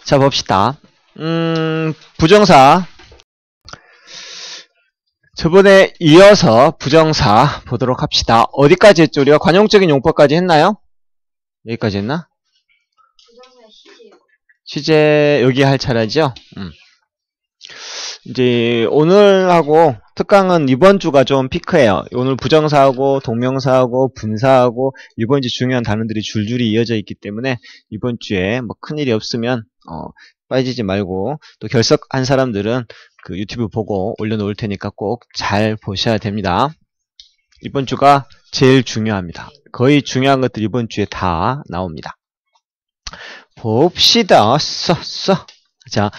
자, 봅시다. 부정사. 저번에 이어서 부정사 보도록 합시다. 어디까지 했죠? 우리가 관용적인 용법까지 했나요? 여기까지 했나? 시제 여기 할 차례죠? 이제 오늘하고 특강은 이번 주가 좀 피크예요. 오늘 부정사하고 동명사하고 분사하고 이번 주 중요한 단어들이 줄줄이 이어져 있기 때문에 이번 주에 뭐 큰일이 없으면 빠지지 말고, 또 결석한 사람들은 그 유튜브 보고 올려놓을 테니까 꼭 잘 보셔야 됩니다. 이번 주가 제일 중요합니다. 거의 중요한 것들이 이번 주에 다 나옵니다. 봅시다. 자,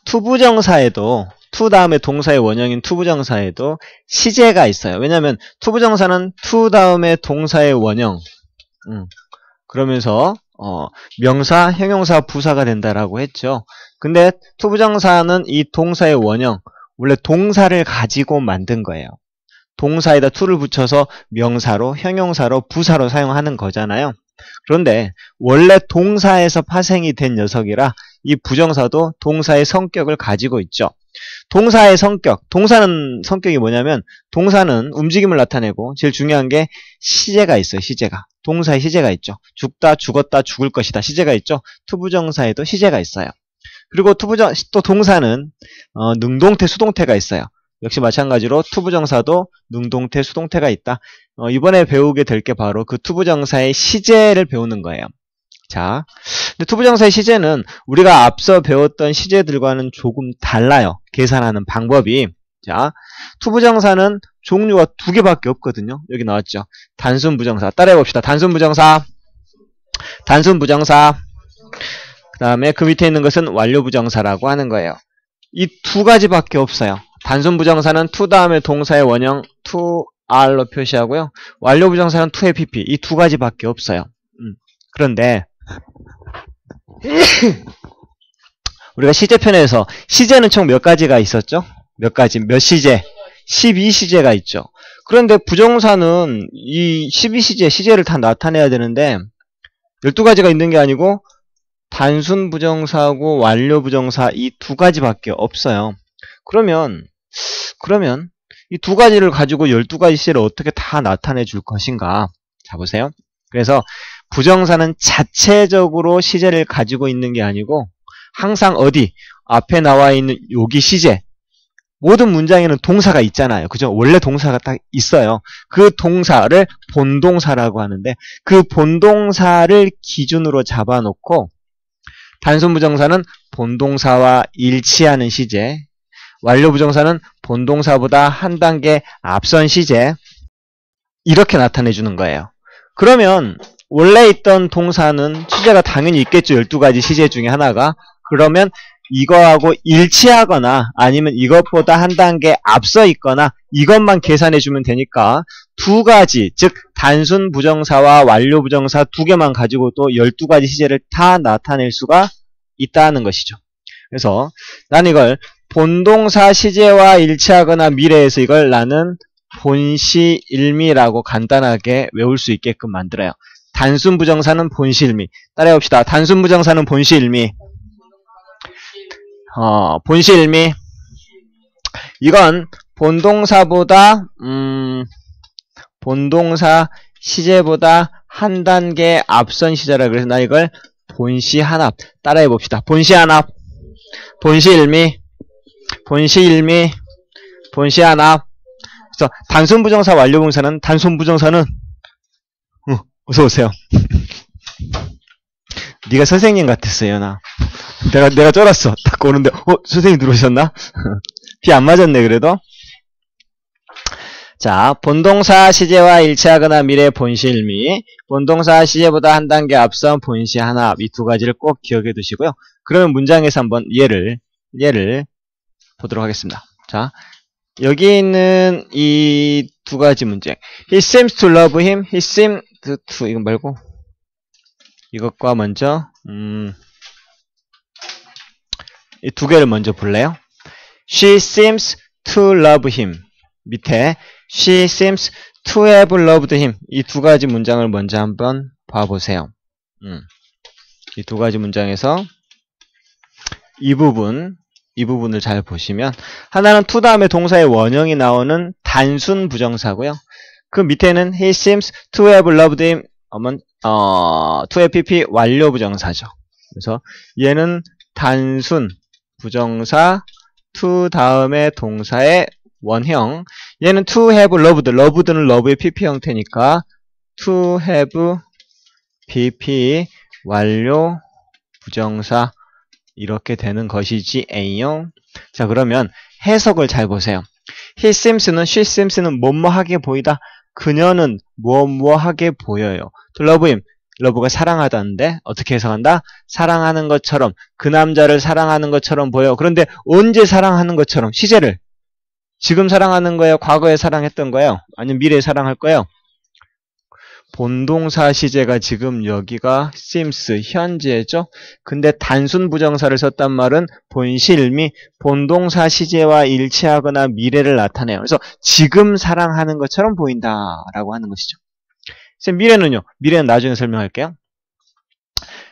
투부정사에도 투 다음에 동사의 원형인 투부정사에도 시제가 있어요. 왜냐하면 투부정사는 투 다음에 동사의 원형, 그러면서 명사, 형용사, 부사가 된다라고 했죠. 근데 투부정사는 이 동사의 원형, 원래 동사를 가지고 만든 거예요. 동사에다 투를 붙여서 명사로, 형용사로, 부사로 사용하는 거잖아요. 그런데 원래 동사에서 파생이 된 녀석이라 이 부정사도 동사의 성격을 가지고 있죠. 동사의 성격, 동사는 성격이 뭐냐면, 동사는 움직임을 나타내고 제일 중요한 게 시제가 있어요. 시제가. 동사의 시제가 있죠. 죽다, 죽었다, 죽을 것이다. 시제가 있죠. 투부정사에도 시제가 있어요. 그리고 또 동사는 능동태, 수동태가 있어요. 역시 마찬가지로 투부정사도 능동태, 수동태가 있다. 이번에 배우게 될 게 바로 그 투부정사의 시제를 배우는 거예요. 자, 근데 투부정사의 시제는 우리가 앞서 배웠던 시제들과는 조금 달라요. 계산하는 방법이. 자, 투부정사는 종류가 두 개밖에 없거든요. 여기 나왔죠. 단순부정사. 따라해봅시다. 단순부정사. 단순부정사. 그 다음에 그 밑에 있는 것은 완료부정사라고 하는 거예요. 이 두 가지밖에 없어요. 단순부정사는 to 다음에 동사의 원형 to r로 표시하고요. 완료부정사는 to pp. 이 두 가지밖에 없어요. 그런데 우리가 시제편에서 시제는 총 몇 가지가 있었죠? 몇 가지, 몇 시제? 12시제가 있죠. 그런데 부정사는 이 12시제, 시제를 다 나타내야 되는데 12가지가 있는 게 아니고 단순 부정사하고 완료 부정사 이 두 가지밖에 없어요. 그러면 이 두 가지를 가지고 12가지 시제를 어떻게 다 나타내 줄 것인가? 자, 보세요. 그래서 부정사는 자체적으로 시제를 가지고 있는 게 아니고 항상 어디? 앞에 나와 있는 여기 시제. 모든 문장에는 동사가 있잖아요. 그죠? 원래 동사가 딱 있어요. 그 동사를 본동사라고 하는데 그 본동사를 기준으로 잡아놓고 단순부정사는 본동사와 일치하는 시제, 완료부정사는 본동사보다 한 단계 앞선 시제, 이렇게 나타내주는 거예요. 그러면 원래 있던 동사는 시제가 당연히 있겠죠. 12가지 시제 중에 하나가. 그러면 이거하고 일치하거나 아니면 이것보다 한 단계 앞서 있거나 이것만 계산해주면 되니까 두 가지, 즉 단순 부정사와 완료 부정사 두 개만 가지고도 12가지 시제를 다 나타낼 수가 있다는 것이죠. 그래서 나는 이걸 본동사 시제와 일치하거나 미래에서 이걸 나는 본시일미라고 간단하게 외울 수 있게끔 만들어요. 단순 부정사는 본시일미. 따라해봅시다. 단순 부정사는 본시일미. 본시일미. 이건 본동사보다 본동사 시제보다 한 단계 앞선 시제라 그래서 나 이걸 본시한합. 따라해봅시다. 본시한합. 본시일미. 본시일미. 본시한합. 그래서 단순 부정사 완료 부정사는 단순 부정사는 어서 오세요. 네가 선생님 같았어요, 나. 내가 쫄았어. 딱 오는데 선생님 들어오셨나? 비 안 맞았네, 그래도. 자, 본동사 시제와 일치하거나 미래 본시일미, 본동사 시제보다 한 단계 앞선 본시한합, 이 두 가지를 꼭 기억해 두시고요. 그러면 문장에서 한번 예를 보도록 하겠습니다. 자, 여기 있는 이 두 가지 문제. He seems to love him. He seems to 이거 말고 이것과 먼저 이 두 개를 먼저 볼래요? She seems to love him. 밑에 She seems to have loved him. 이 두 가지 문장을 먼저 한번 봐보세요. 이 두 가지 문장에서 이 부분을 잘 보시면 하나는 to 다음에 동사의 원형이 나오는 단순 부정사고요. 그 밑에는 he seems to have loved him to have pp 완료 부정사죠. 그래서 얘는 단순 부정사 to 다음에 동사의 원형, 얘는 to have loved, loved는 love의 pp 형태니까 to have pp 완료 부정사 이렇게 되는 것이지 A형. 자, 그러면 해석을 잘 보세요. he seems는 she seems는 뭐뭐하게 보이다. 그녀는 뭐뭐하게 보여요. to love him, love가 사랑하다는데 어떻게 해석한다? 사랑하는 것처럼, 그 남자를 사랑하는 것처럼 보여. 그런데 언제 사랑하는 것처럼? 시제를 지금 사랑하는 거예요? 과거에 사랑했던 거예요? 아니면 미래에 사랑할 거예요? 본동사 시제가 지금 여기가 seems 현재죠. 근데 단순 부정사를 썼단 말은 본실 본동사 시제와 일치하거나 미래를 나타내요. 그래서 지금 사랑하는 것처럼 보인다라고 하는 것이죠. 미래는요? 미래는 나중에 설명할게요.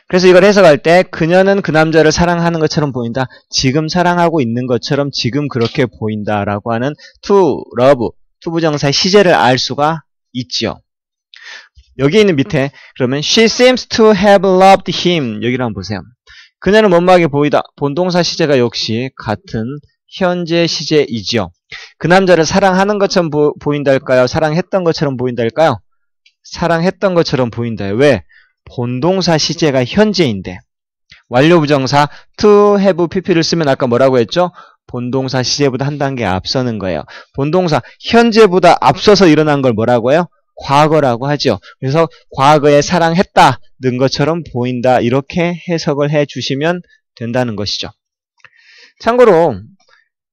그래서 이걸 해석할 때 그녀는 그 남자를 사랑하는 것처럼 보인다. 지금 사랑하고 있는 것처럼 지금 그렇게 보인다라고 하는 to love, to 부정사의 시제를 알 수가 있죠. 여기 있는 밑에 그러면 she seems to have loved him 여기를 한번 보세요. 그녀는 뭐뭐하게 보이다. 본동사 시제가 역시 같은 현재 시제이지요. 그 남자를 사랑하는 것처럼 보인다 할까요? 사랑했던 것처럼 보인다 할까요? 사랑했던 것처럼 보인다. 왜? 본동사 시제가 현재인데 완료 부정사 to have pp를 쓰면 아까 뭐라고 했죠? 본동사 시제보다 한 단계 앞서는 거예요. 본동사 현재보다 앞서서 일어난 걸 뭐라고 해요? 과거라고 하죠. 그래서 과거에 사랑했다는 것처럼 보인다 이렇게 해석을 해주시면 된다는 것이죠. 참고로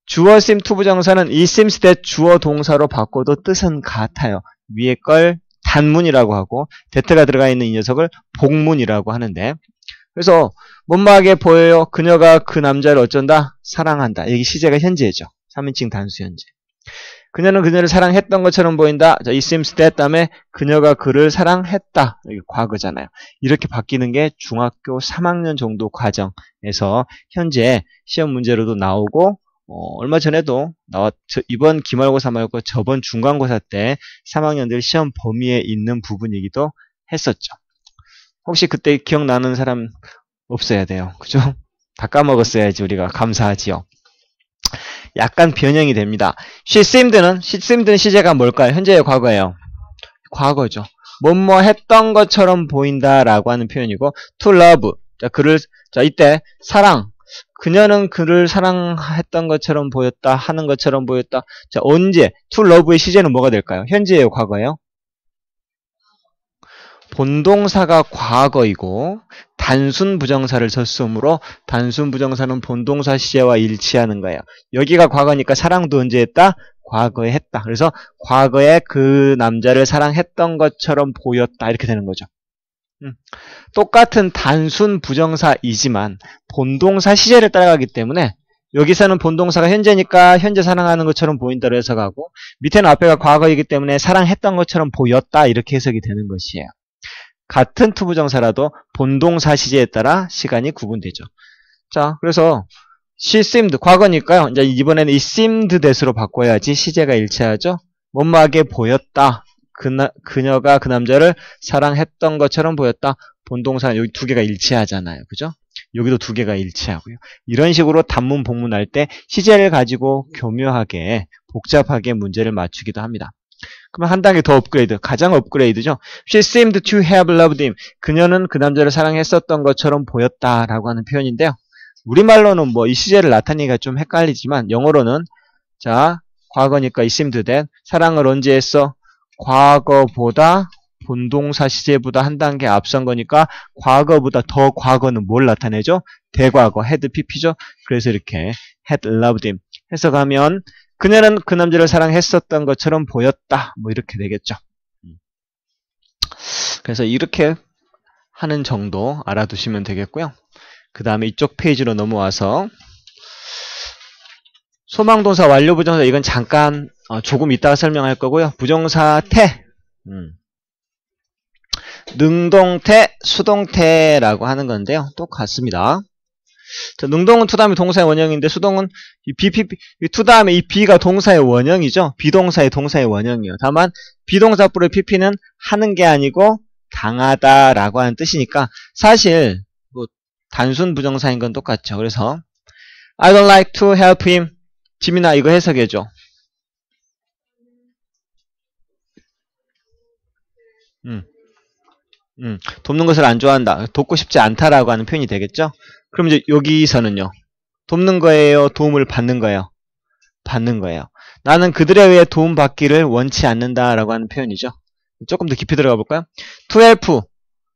주어 seem to 부정사는 it seems that 주어 동사로 바꿔도 뜻은 같아요. 위에 걸 단문이라고 하고 that가 들어가 있는 이 녀석을 복문이라고 하는데 그래서 뭐뭐하게 보여요. 그녀가 그 남자를 어쩐다? 사랑한다. 여기 시제가 현재죠. 3인칭 단수 현재. 그녀는 그녀를 사랑했던 것처럼 보인다. 자, it seems that 다음에 그녀가 그를 사랑했다. 여기 과거잖아요. 이렇게 바뀌는 게 중학교 3학년 정도 과정에서 현재 시험 문제로도 나오고 얼마 전에도 이번 기말고사 말고 저번 중간고사 때 3학년들 시험 범위에 있는 부분이기도 했었죠. 혹시 그때 기억나는 사람 없어야 돼요. 그죠? 다 까먹었어야지 우리가 감사하지요. 약간 변형이 됩니다. she seemed는 시제가 뭘까요? 현재의 과거예요. 과거죠. 뭐뭐 했던 것처럼 보인다라고 하는 표현이고 to love. 자, 이때 사랑. 그녀는 그를 사랑했던 것처럼 보였다. 하는 것처럼 보였다. 자, 언제? to love의 시제는 뭐가 될까요? 현재예요, 과거예요? 본동사가 과거이고 단순 부정사를 썼으므로 단순 부정사는 본동사 시제와 일치하는 거예요. 여기가 과거니까 사랑도 언제 했다? 과거에 했다. 그래서 과거에 그 남자를 사랑했던 것처럼 보였다. 이렇게 되는 거죠. 똑같은 단순 부정사이지만 본동사 시제를 따라가기 때문에 여기서는 본동사가 현재니까 현재 사랑하는 것처럼 보인다로 해석하고 밑에는 앞에가 과거이기 때문에 사랑했던 것처럼 보였다. 이렇게 해석이 되는 것이에요. 같은 투부정사라도 본동사 시제에 따라 시간이 구분되죠. 자, 그래서 she seemed 과거니까요. 이제 이번에는 it seemed that으로 바꿔야지 시제가 일치하죠. 뭐뭐하게 보였다. 그녀가 그 남자를 사랑했던 것처럼 보였다. 본동사 여기 두 개가 일치하잖아요. 그죠? 여기도 두 개가 일치하고요. 이런 식으로 단문 복문할 때 시제를 가지고 교묘하게 복잡하게 문제를 맞추기도 합니다. 그러면 한 단계 더 업그레이드, 가장 업그레이드죠. She seemed to have loved him. 그녀는 그 남자를 사랑했었던 것처럼 보였다라고 하는 표현인데요. 우리말로는 뭐 이 시제를 나타내기가 좀 헷갈리지만 영어로는 자, 과거니까 it seemed that 사랑을 언제 했어? 과거보다 본동사 시제보다 한 단계 앞선 거니까 과거보다 더 과거는 뭘 나타내죠? 대과거, had pp죠. 그래서 이렇게 had loved him 해석하면 그녀는 그 남자를 사랑했었던 것처럼 보였다. 뭐 이렇게 되겠죠. 그래서 이렇게 하는 정도 알아두시면 되겠고요. 그 다음에 이쪽 페이지로 넘어와서 소망동사 완료부정사 이건 잠깐 조금 이따가 설명할 거고요. 부정사 태 능동태, 수동태라고 하는 건데요. 똑같습니다. 자, 능동은 to 다음에 동사의 원형인데 수동은 이 to 다음에 이 be가 동사의 원형이죠. 비동사의 동사의 원형이에요. 다만 비동사 뿌리 pp는 하는 게 아니고 당하다라고 하는 뜻이니까 사실 뭐 단순 부정사인 건 똑같죠. 그래서 I don't like to help him. 지민아 이거 해석해줘. 돕는 것을 안 좋아한다. 돕고 싶지 않다라고 하는 표현이 되겠죠? 그럼 이제 여기서는요. 돕는 거예요? 도움을 받는 거예요? 받는 거예요. 나는 그들에 의해 도움받기를 원치 않는다라고 하는 표현이죠. 조금 더 깊이 들어가 볼까요? to help.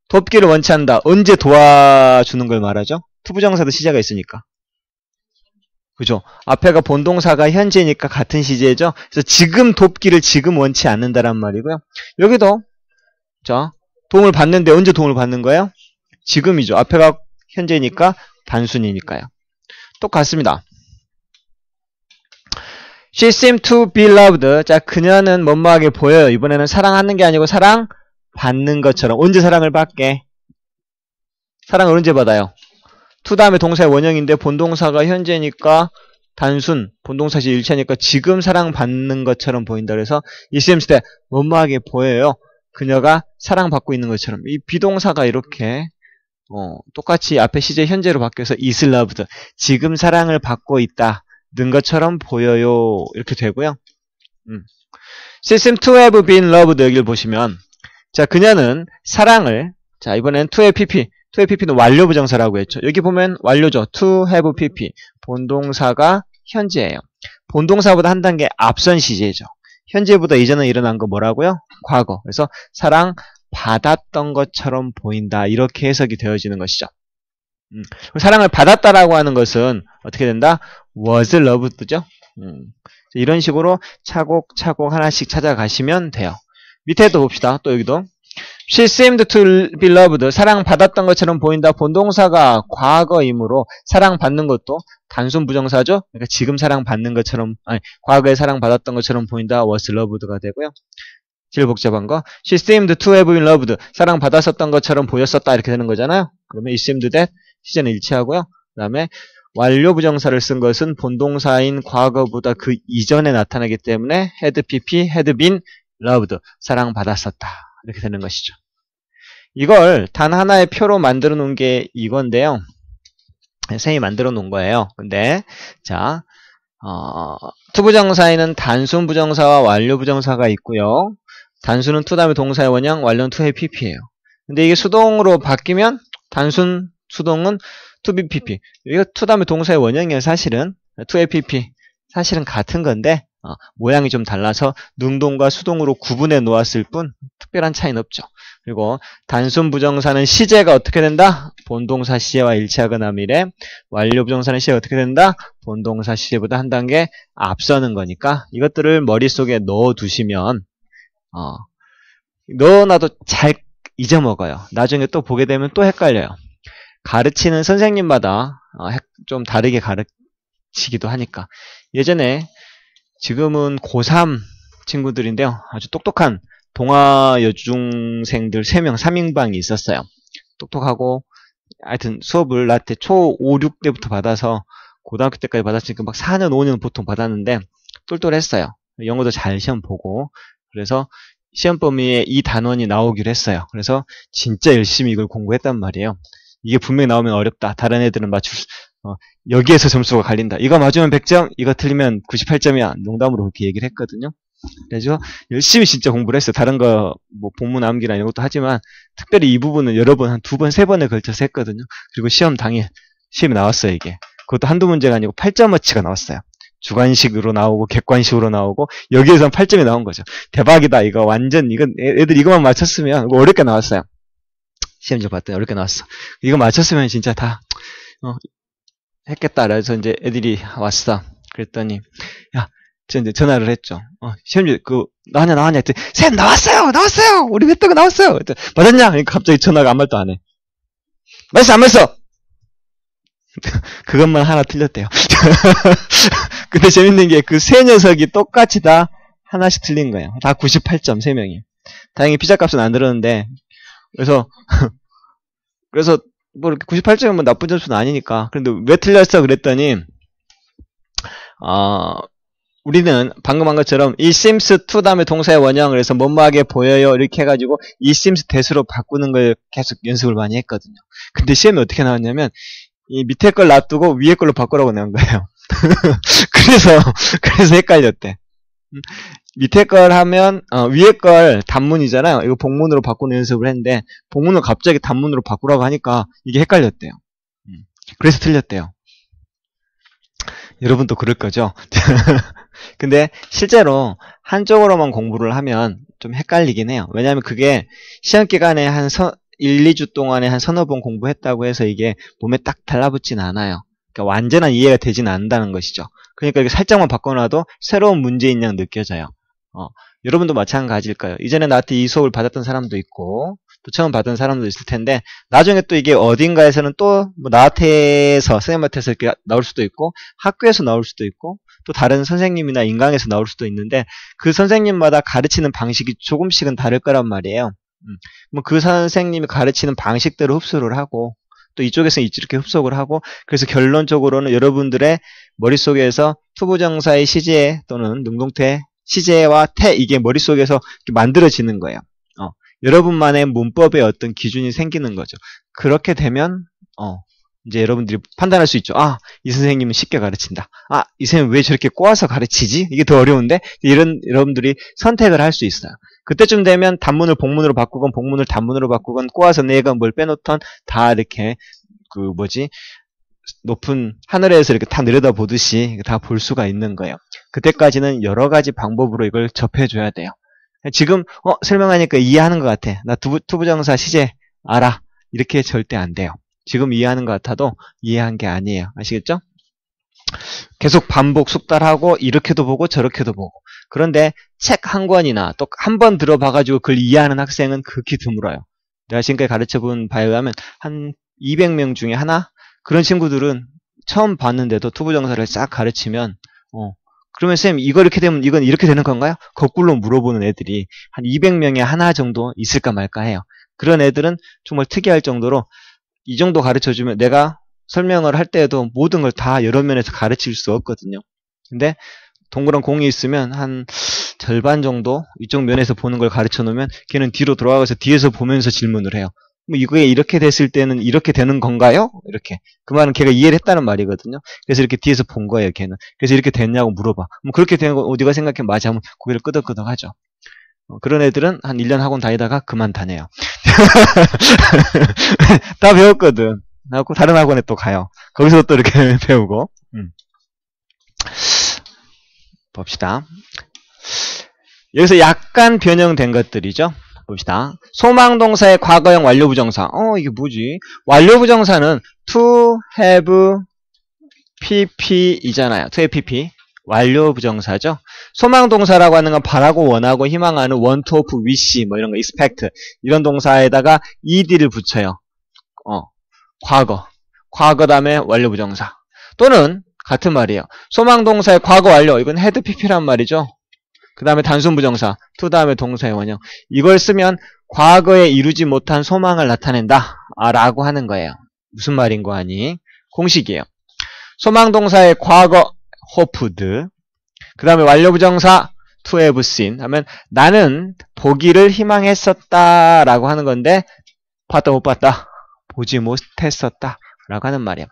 돕기를 원치 않는다. 언제 도와주는 걸 말하죠? 투부정사도 시제가 있으니까. 그죠? 앞에가 본동사가 현재니까 같은 시제죠? 그래서 지금 돕기를 지금 원치 않는다란 말이고요. 여기도 자 도움을 받는데 언제 도움을 받는 거예요? 지금이죠. 앞에가 현재니까 단순이니까요. 똑같습니다. She seemed to be loved. 자, 그녀는 뭐뭐하게 보여요. 이번에는 사랑하는 게 아니고 사랑받는 것처럼. 언제 사랑을 받게? 사랑을 언제 받아요? to 다음에 동사의 원형인데 본동사가 현재니까 단순, 본동사시 일체니까 지금 사랑받는 것처럼 보인다. 그래서 it seems that 뭐뭐하게 보여요. 그녀가 사랑받고 있는 것처럼. 이 비동사가 이렇게 똑같이 앞에 시제 현재로 바뀌어서 is loved. 지금 사랑을 받고 있다는 것처럼 보여요. 이렇게 되고요. She seemed to have been loved. 여기를 보시면 자 그녀는 사랑을 자 이번엔 to의 pp. to의 pp는 완료 부정사라고 했죠. 여기 보면 완료죠. to have pp. 본동사가 현재예요. 본동사보다 한 단계 앞선 시제죠. 현재보다 이전에 일어난 거 뭐라고요? 과거. 그래서 사랑받았던 것처럼 보인다. 이렇게 해석이 되어지는 것이죠. 사랑을 받았다라고 하는 것은 어떻게 된다? was loved죠. 이런 식으로 차곡차곡 하나씩 찾아가시면 돼요. 밑에도 봅시다. 또 여기도 She seemed to be loved. 사랑받았던 것처럼 보인다. 본동사가 과거이므로 사랑받는 것도 단순 부정사죠. 그러니까 지금 사랑받는 것처럼 아니 과거에 사랑받았던 것처럼 보인다. was loved가 되고요. 제일 복잡한 거 She seemed to have been loved. 사랑받았었던 것처럼 보였었다. 이렇게 되는 거잖아요. 그러면 it seemed that 시제는 일치하고요. 그 다음에 완료 부정사를 쓴 것은 본동사인 과거보다 그 이전에 나타나기 때문에 had pp, had been loved. 사랑받았었다. 이렇게 되는 것이죠. 이걸 단 하나의 표로 만들어 놓은 게 이건데요. 선생님이 만들어 놓은 거예요. 근데 자 투부정사에는 단순 부정사와 완료 부정사가 있고요. 단순은 to 다음에 동사의 원형, 완료는 to의 pp예요. 근데 이게 수동으로 바뀌면 단순 수동은 to be pp. 이거 to 다음에 동사의 원형이에요. 사실은 to의 pp. 사실은 같은 건데 모양이 좀 달라서 능동과 수동으로 구분해 놓았을 뿐 특별한 차이는 없죠. 그리고 단순 부정사는 시제가 어떻게 된다? 본동사 시제와 일치하거나 미래. 완료 부정사는 시제가 어떻게 된다? 본동사 시제보다 한 단계 앞서는 거니까 이것들을 머릿속에 넣어두시면 넣어놔도 잘 잊어먹어요. 나중에 또 보게 되면 또 헷갈려요. 가르치는 선생님마다 좀 다르게 가르치기도 하니까. 예전에 지금은 고3 친구들인데요. 아주 똑똑한 동아 여중생들 3명 3인방이 있었어요. 똑똑하고 하여튼 수업을 나한테 초 5, 6때부터 받아서 고등학교 때까지 받았으니까 막 4년, 5년 보통 받았는데 똘똘했어요. 영어도 잘 시험 보고 그래서 시험 범위에 이 단원이 나오기로 했어요. 그래서 진짜 열심히 이걸 공부했단 말이에요. 이게 분명히 나오면 어렵다. 다른 애들은 여기에서 점수가 갈린다. 이거 맞으면 100점, 이거 틀리면 98점이야. 농담으로 그렇게 얘기를 했거든요. 그래서 열심히 진짜 공부를 했어요. 다른 거, 본문 암기나 이런 것도 하지만, 특별히 이 부분은 여러 번, 한 2번, 3번에 걸쳐서 했거든요. 그리고 시험 당일, 시험이 나왔어요, 이게. 그것도 한두 문제가 아니고 8점어치가 나왔어요. 주관식으로 나오고, 객관식으로 나오고, 여기에선 8점이 나온 거죠. 대박이다, 이거. 완전, 애들 이거만 맞췄으면, 어렵게 나왔어요. 시험지 봤더니 어렵게 나왔어. 이거 맞췄으면 진짜 다, 했겠다. 그래서 이제 애들이 왔어. 그랬더니, 야, 저 이제 전화를 했죠. 시험지, 나왔냐, 했더니, 쌤, 나왔어요! 우리 회떡가 나왔어요! 맞았냐? 그러니까 갑자기 전화가 아무 말도 안 해. 맞았어, 안 맞았어! 그것만 하나 틀렸대요. 근데 재밌는 게 그 세 녀석이 똑같이 다 하나씩 틀린 거예요. 다 98점, 3명이. 다행히 피자값은 안 들었는데, 그래서 뭐 이렇게 98점은 뭐 나쁜 점수는 아니니까. 그런데 왜 틀렸어? 그랬더니, 우리는 방금 한 것처럼 it seems to 다음에 동사의 원형을 해서 뭐뭐하게 보여요 이렇게 해가지고 it seems that으로 바꾸는 걸 계속 연습을 많이 했거든요. 근데 시험에 어떻게 나왔냐면 이 밑에 걸 놔두고 위에 걸로 바꾸라고 나온 거예요. 그래서 헷갈렸대. 밑에 걸 하면 위에 걸 단문이잖아요. 이거 복문으로 바꾸는 연습을 했는데 복문을 갑자기 단문으로 바꾸라고 하니까 이게 헷갈렸대요. 그래서 틀렸대요. 여러분도 그럴 거죠? 근데 실제로 한쪽으로만 공부를 하면 좀 헷갈리긴 해요. 왜냐하면 그게 시험 기간에 한 1, 2주 동안에 한 서너 번 공부했다고 해서 이게 몸에 딱 달라붙진 않아요. 그러니까 완전한 이해가 되진 않는다는 것이죠. 그러니까 이렇게 살짝만 바꿔놔도 새로운 문제인 양 느껴져요. 여러분도 마찬가지일까요? 이전에 나한테 이 수업을 받았던 사람도 있고 또 처음 받은 사람도 있을 텐데 나중에 또 이게 어딘가에서는 또 뭐 나한테서 선생님한테서 이렇게 나올 수도 있고 학교에서 나올 수도 있고 또 다른 선생님이나 인강에서 나올 수도 있는데 그 선생님마다 가르치는 방식이 조금씩은 다를 거란 말이에요. 뭐 그 선생님이 가르치는 방식대로 흡수를 하고 또 이쪽에서 이렇게 흡수를 하고 그래서 결론적으로는 여러분들의 머릿속에서 투부정사의 시제 또는 능동태 시제와 태 이게 머릿속에서 만들어지는 거예요. 여러분만의 문법의 어떤 기준이 생기는 거죠. 그렇게 되면 이제 여러분들이 판단할 수 있죠. 이 선생님은 쉽게 가르친다. 이 선생님 왜 저렇게 꼬아서 가르치지? 이게 더 어려운데? 이런 여러분들이 선택을 할 수 있어요. 그때쯤 되면 단문을 복문으로 바꾸건 복문을 단문으로 바꾸건 꼬아서 내가 뭘 빼놓던 다 이렇게 높은 하늘에서 이렇게 다 내려다보듯이 다 볼 수가 있는 거예요. 그때까지는 여러 가지 방법으로 이걸 접해줘야 돼요. 지금 설명하니까 이해하는 것 같아. 나 투부정사 시제 알아. 이렇게 절대 안 돼요. 지금 이해하는 것 같아도 이해한 게 아니에요. 아시겠죠? 계속 반복 숙달하고 이렇게도 보고 저렇게도 보고 그런데 책 한 권이나 또 한 번 들어봐가지고 그걸 이해하는 학생은 극히 드물어요. 내가 지금까지 가르쳐본 바에 의하면 한 200명 중에 하나? 그런 친구들은 처음 봤는데도 투부정사를 싹 가르치면 그러면 쌤 이거 이렇게 되면 이건 이렇게 되는 건가요? 거꾸로 물어보는 애들이 한 200명에 하나 정도 있을까 말까 해요. 그런 애들은 정말 특이할 정도로 이 정도 가르쳐주면 내가 설명을 할 때에도 모든 걸 다 여러 면에서 가르칠 수 없거든요. 근데 동그란 공이 있으면 한 절반 정도 이쪽 면에서 보는 걸 가르쳐 놓으면 걔는 뒤로 돌아가서 뒤에서 보면서 질문을 해요. 뭐 이거에 이렇게 됐을 때는 이렇게 되는 건가요? 이렇게. 그 말은 걔가 이해를 했다는 말이거든요. 그래서 이렇게 뒤에서 본 거예요, 걔는. 그래서 이렇게 됐냐고 물어봐. 뭐 그렇게 되는 거 네가 생각해 맞아 하면 고개를 끄덕끄덕 하죠. 그런 애들은 한 1년 학원 다니다가 그만 다녀요. 다 배웠거든. 하고 다른 학원에 또 가요. 거기서 또 이렇게 배우고. 봅시다. 여기서 약간 변형된 것들이죠. 봅시다. 소망동사의 과거형 완료부정사. 이게 뭐지? 완료부정사는 to have pp이잖아요. to have pp. 완료부정사죠. 소망동사라고 하는 건 바라고 원하고 희망하는 want, hope, wish 뭐 이런 거 expect 이런 동사에다가 ed를 붙여요. 과거 다음에 완료부정사. 또는 같은 말이에요. 소망동사의 과거 완료. 이건 had pp란 말이죠. 그 다음에 단순부정사, to 다음에 동사의 원형. 이걸 쓰면 과거에 이루지 못한 소망을 나타낸다 라고 하는 거예요. 무슨 말인 거 아니? 공식이에요. 소망동사의 과거 hoped, 그 다음에 완료부정사 to have seen 하면 나는 보기를 희망했었다 라고 하는 건데 봤다 못 봤다? 보지 못했었다 라고 하는 말이에요.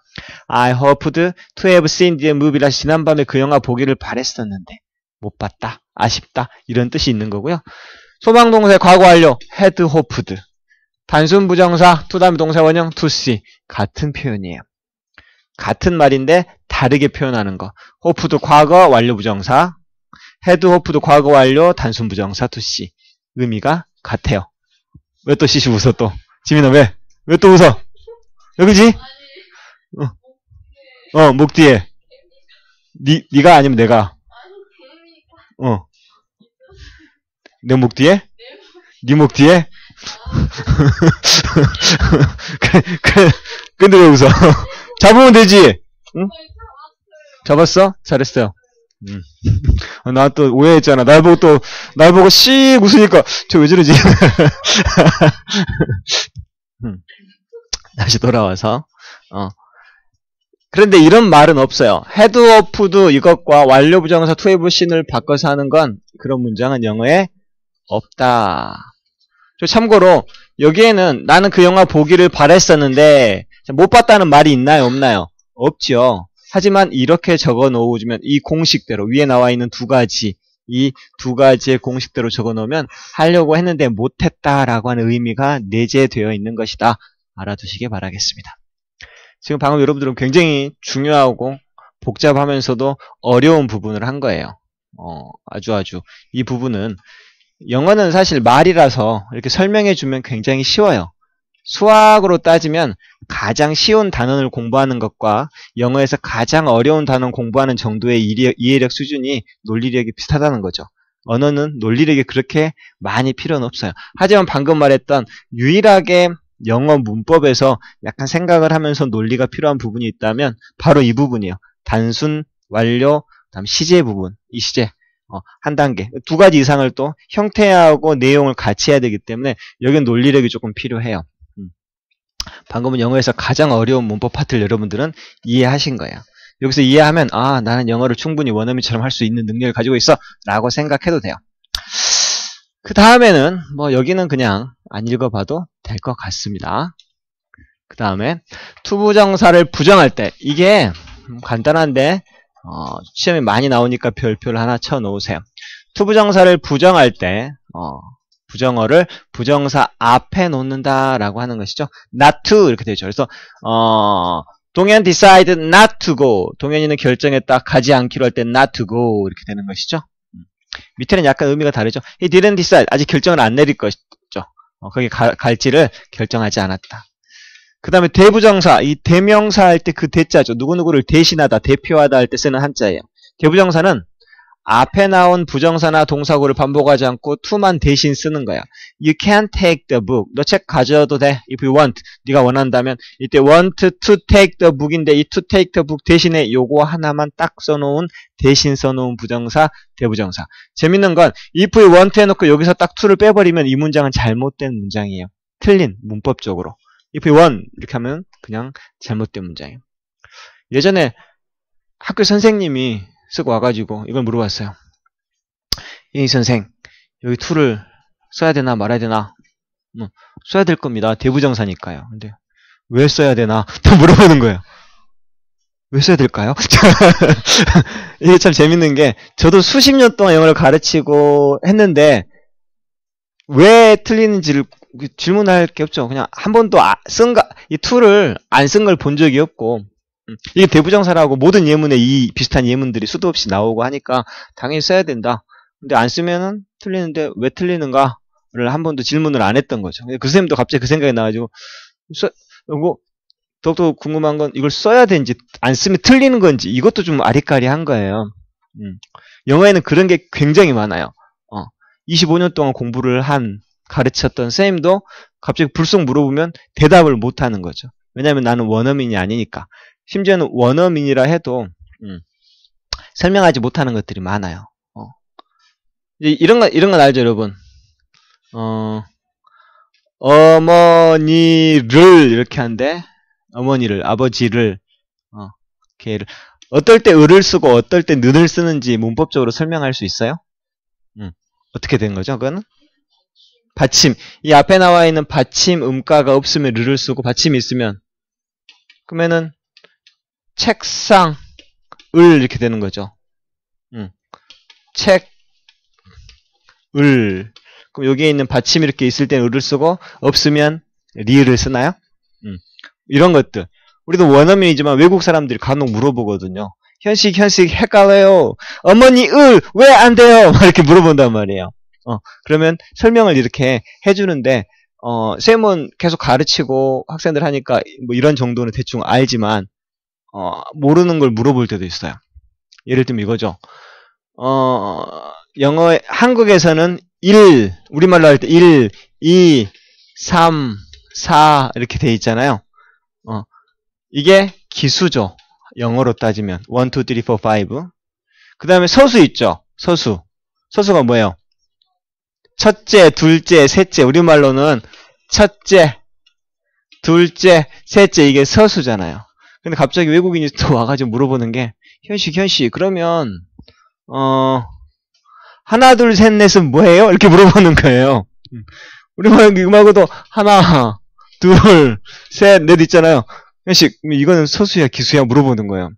I hoped to have seen the movie라 지난밤에 그 영화 보기를 바랬었는데 못 봤다, 아쉽다 이런 뜻이 있는 거고요. 소망동사의 과거 완료 had hoped, 단순부정사 to 다음에 동사 원형 to see 같은 표현이에요. 같은 말인데 다르게 표현하는 거. hoped 과거 완료부정사, had hoped 과거 완료 단순부정사 to see 의미가 같아요. 왜 또 씨씨 웃어 또? 지민아 왜? 왜 또 웃어? 여기지? 목 뒤에. 니가 아니면 내가? 내 목 뒤에? 네 목 뒤에? 그래, 근데 왜 웃어? 잡으면 되지? 응? 잡았어? 잘했어요. 나 또 오해했잖아. 날 보고 씩 웃으니까, 저 왜 저러지? 다시 돌아와서. 그런데 이런 말은 없어요. head of도 이것과 완료 부정사 to have seen을 바꿔서 하는 건 그런 문장은 영어에 없다. 참고로 여기에는 나는 그 영화 보기를 바랬었는데 못 봤다는 말이 있나요? 없나요? 없죠. 하지만 이렇게 적어 놓으면 이 공식대로 위에 나와 있는 이 두 가지의 공식대로 적어 놓으면 하려고 했는데 못했다라고 하는 의미가 내재되어 있는 것이다. 알아두시기 바라겠습니다. 지금 방금 여러분들은 굉장히 중요하고 복잡하면서도 어려운 부분을 한 거예요. 아주 이 부분은 영어는 사실 말이라서 이렇게 설명해주면 굉장히 쉬워요. 수학으로 따지면 가장 쉬운 단원을 공부하는 것과 영어에서 가장 어려운 단원 공부하는 정도의 이해력 수준이 논리력이 비슷하다는 거죠. 언어는 논리력이 그렇게 많이 필요는 없어요. 하지만 방금 말했던 유일하게 영어 문법에서 약간 생각을 하면서 논리가 필요한 부분이 있다면 바로 이 부분이에요. 단순, 완료, 그다음 시제 부분, 이 시제. 한 단계. 두 가지 이상을 또 형태하고 내용을 같이 해야 되기 때문에 여기는 논리력이 조금 필요해요. 방금은 영어에서 가장 어려운 문법 파트를 여러분들은 이해하신 거예요. 여기서 이해하면 나는 영어를 충분히 원어민처럼 할 수 있는 능력을 가지고 있어 라고 생각해도 돼요. 그 다음에는 여기는 그냥 안 읽어봐도 될 것 같습니다. 그 다음에 투부정사를 부정할 때 이게 간단한데 시험에 많이 나오니까 별표를 하나 쳐 놓으세요. 투부정사를 부정할 때 부정어를 부정사 앞에 놓는다라고 하는 것이죠. not to 이렇게 되죠. 그래서 동현 decide not to go. 동현이는 결정했다 가지 않기로 할 때 not to go 이렇게 되는 것이죠. 밑에는 약간 의미가 다르죠. He didn't decide. 아직 결정을 안 내릴 것이죠. 거기 갈지를 결정하지 않았다. 그 다음에 대부정사. 이 대명사 할 때 그 대자죠. 누구누구를 대신하다, 대표하다 할 때 쓰는 한자예요. 대부정사는 앞에 나온 부정사나 동사구를 반복하지 않고 to만 대신 쓰는 거야. You can take the book. 너 책 가져도 돼. If you want. 네가 원한다면. 이때 want to take the book인데 이 to take the book 대신에 요거 하나만 딱 써놓은 대신 써놓은 부정사, 대부정사. 재밌는 건 if you want 해놓고 여기서 딱 to를 빼버리면 이 문장은 잘못된 문장이에요. 틀린 문법적으로. if you want 이렇게 하면 그냥 잘못된 문장이에요. 예전에 학교 선생님이 쓰고 와가지고 이걸 물어봤어요. 이 선생 여기 to를 써야 되나 말아야 되나? 써야 될 겁니다. 대부정사니까요. 근데 왜 써야 되나? 또 물어보는 거예요. 왜 써야 될까요? 이게 참 재밌는 게 저도 수십 년 동안 영어를 가르치고 했는데 왜 틀리는지를 질문할 게 없죠. 그냥 한 번도 이 to를 안 쓴 걸 본 적이 없고 이게 대부정사라고 모든 예문에 이 비슷한 예문들이 수도 없이 나오고 하니까 당연히 써야 된다. 근데 안 쓰면은 틀리는데 왜 틀리는가를 한 번도 질문을 안 했던 거죠. 그 선생님도 갑자기 그 생각이 나가지고 더욱더 궁금한 건 이걸 써야 되는지 안 쓰면 틀리는 건지 이것도 좀 아리까리한 거예요. 영어에는 그런 게 굉장히 많아요. 25년 동안 공부를 가르쳤던 선생님도 갑자기 불쑥 물어보면 대답을 못 하는 거죠. 왜냐하면 나는 원어민이 아니니까. 심지어는 원어민이라 해도 설명하지 못하는 것들이 많아요. 이런 건 알죠, 여러분? 어머니를 이렇게 한데 어머니를, 아버지를, 걔를 어떨 때 을을 쓰고 어떨 때 는을 쓰는지 문법적으로 설명할 수 있어요? 어떻게 된 거죠? 그거는 받침. 이 앞에 나와 있는 받침 음가가 없으면 르를 쓰고 받침이 있으면 그러면은 책상 을 이렇게 되는 거죠. 책 을. 그럼 여기에 있는 받침이 이렇게 있을 때는 을을 쓰고 없으면 리을을 쓰나요? 이런 것들. 우리도 원어민이지만 외국 사람들이 간혹 물어보거든요. 현식 헷갈려요. 어머니 을 왜 안 돼요? 이렇게 물어본단 말이에요. 그러면 설명을 이렇게 해주는데 쌤은 계속 가르치고 학생들 하니까 뭐 이런 정도는 대충 알지만 모르는 걸 물어볼 때도 있어요. 예를 들면 이거죠. 한국에서는 1, 우리말로 할 때 1, 2, 3, 4 이렇게 돼 있잖아요. 이게 기수죠. 영어로 따지면 1, 2, 3, 4, 5. 그 다음에 서수 있죠. 서수가 뭐예요? 첫째, 둘째, 셋째. 우리말로는 첫째, 둘째, 셋째 이게 서수잖아요. 근데 갑자기 외국인이 또 와가지고 물어보는 게 현씨 그러면 하나 둘 셋 넷은 뭐예요? 이렇게 물어보는 거예요. 우리말 음악어도 하나 둘 셋 넷 있잖아요. 현씨 이거는 서수야 기수야 물어보는 거예요.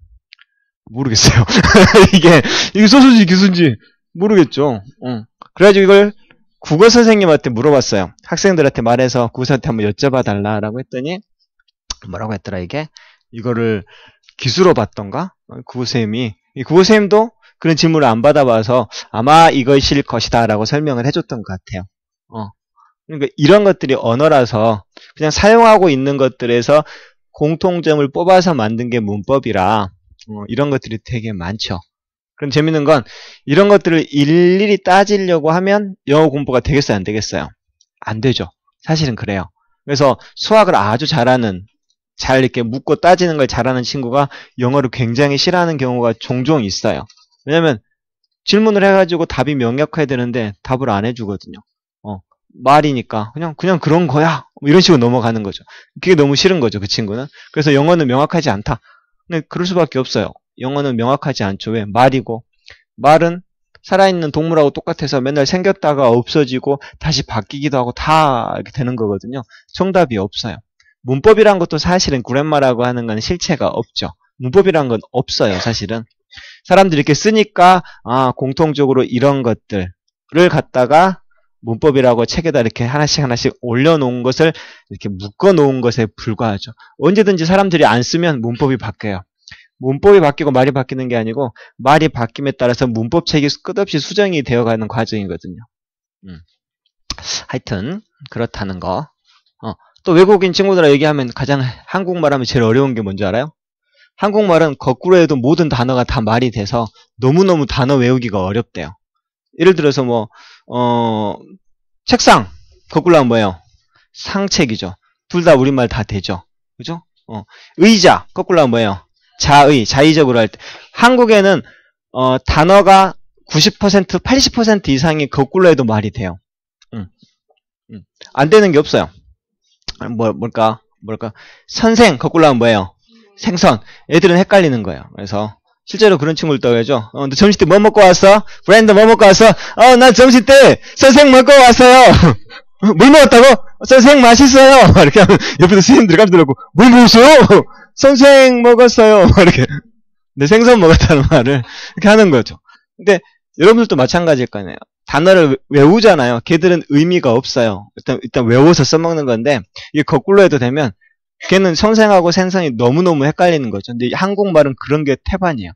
모르겠어요. 이게 서수지 기수인지 모르겠죠. 그래가지고 이걸 국어 선생님한테 물어봤어요. 학생들한테 말해서 국어선생님한테 한번 여쭤봐 달라라고 했더니 뭐라고 했더라 이게 이거를 기수로 봤던가 국어선생님이 국어선생님도 그런 질문을 안 받아봐서 아마 이것일 것이다라고 설명을 해줬던 것 같아요. 그러니까 이런 것들이 언어라서 그냥 사용하고 있는 것들에서 공통점을 뽑아서 만든 게 문법이라 이런 것들이 되게 많죠. 그럼 재밌는 건 이런 것들을 일일이 따지려고 하면 영어 공부가 되겠어요? 안 되겠어요? 안 되죠. 사실은 그래요. 그래서 수학을 아주 잘하는 잘 이렇게 묻고 따지는 걸 잘하는 친구가 영어를 굉장히 싫어하는 경우가 종종 있어요. 왜냐면 질문을 해가지고 답이 명확해야 되는데 답을 안 해주거든요. 말이니까 그냥 그런 거야 이런 식으로 넘어가는 거죠. 그게 너무 싫은 거죠. 그 친구는. 그래서 영어는 명확하지 않다. 근데 그럴 수밖에 없어요. 영어는 명확하지 않죠. 왜? 말이고 말은 살아있는 동물하고 똑같아서 맨날 생겼다가 없어지고 다시 바뀌기도 하고 다 이렇게 되는 거거든요. 정답이 없어요. 문법이란 것도 사실은 구렛마라고 하는 건 실체가 없죠. 문법이란 건 없어요. 사실은 사람들이 이렇게 쓰니까 공통적으로 이런 것들을 갖다가 문법이라고 책에다 이렇게 하나씩 올려놓은 것을 이렇게 묶어놓은 것에 불과하죠. 언제든지 사람들이 안 쓰면 문법이 바뀌어요. 문법이 바뀌고 말이 바뀌는 게 아니고 말이 바뀜에 따라서 문법책이 끝없이 수정이 되어가는 과정이거든요. 하여튼 그렇다는 거. 또 외국인 친구들하고 얘기하면 가장 한국말 하면 제일 어려운 게 뭔지 알아요? 한국말은 거꾸로 해도 모든 단어가 다 말이 돼서 너무너무 단어 외우기가 어렵대요. 예를 들어서 책상 거꾸로 하면 뭐예요? 상책이죠. 둘 다 우리말 다 되죠. 그죠? 의자 거꾸로 하면 뭐예요? 자의적으로 할 때. 한국에는 단어가 90%, 80% 이상이 거꾸로 해도 말이 돼요. 안 되는 게 없어요. 뭘까? 선생 거꾸로 하면 뭐예요? 생선. 애들은 헷갈리는 거예요. 그래서 실제로 그런 친구들도 그러죠. 너 점심 때 뭐 먹고 왔어? 브랜드 뭐 먹고 왔어? 나 점심 때 선생 먹고 왔어요. 뭘 먹었다고? 선생 맛있어요. 이렇게 하면 옆에서 스님들이 깜짝 놀라고 뭘 먹었어요? 선생 먹었어요. 이렇게 내 생선 먹었다는 말을 이렇게 하는 거죠. 근데 여러분들도 마찬가지일 거네요. 단어를 외우잖아요. 걔들은 의미가 없어요. 일단 외워서 써먹는 건데 이게 거꾸로 해도 되면 걔는 선생하고 생선이 너무너무 헷갈리는 거죠. 근데 한국말은 그런 게 태반이에요.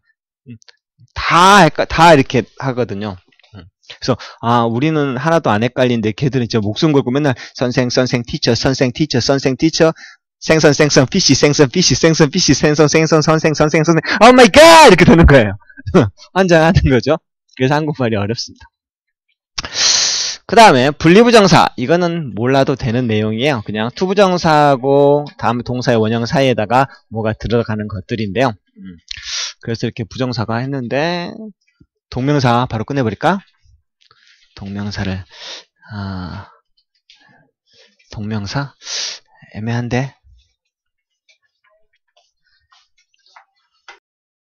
다 이렇게 하거든요. 그래서 우리는 하나도 안 헷갈리는데 걔들은 진짜 목숨 걸고 맨날 선생 티처 생선 피시 생선 선생 오 마이 갓 이렇게 되는 거예요. 환장하는 거죠. 그래서 한국말이 어렵습니다. 그 다음에 분리부정사. 이거는 몰라도 되는 내용이에요. 그냥 투부정사하고 다음에 동사의 원형 사이에다가 뭐가 들어가는 것들인데요. 그래서 이렇게 부정사가 했는데 동명사 바로 끝내버릴까? 동명사를 동명사? 애매한데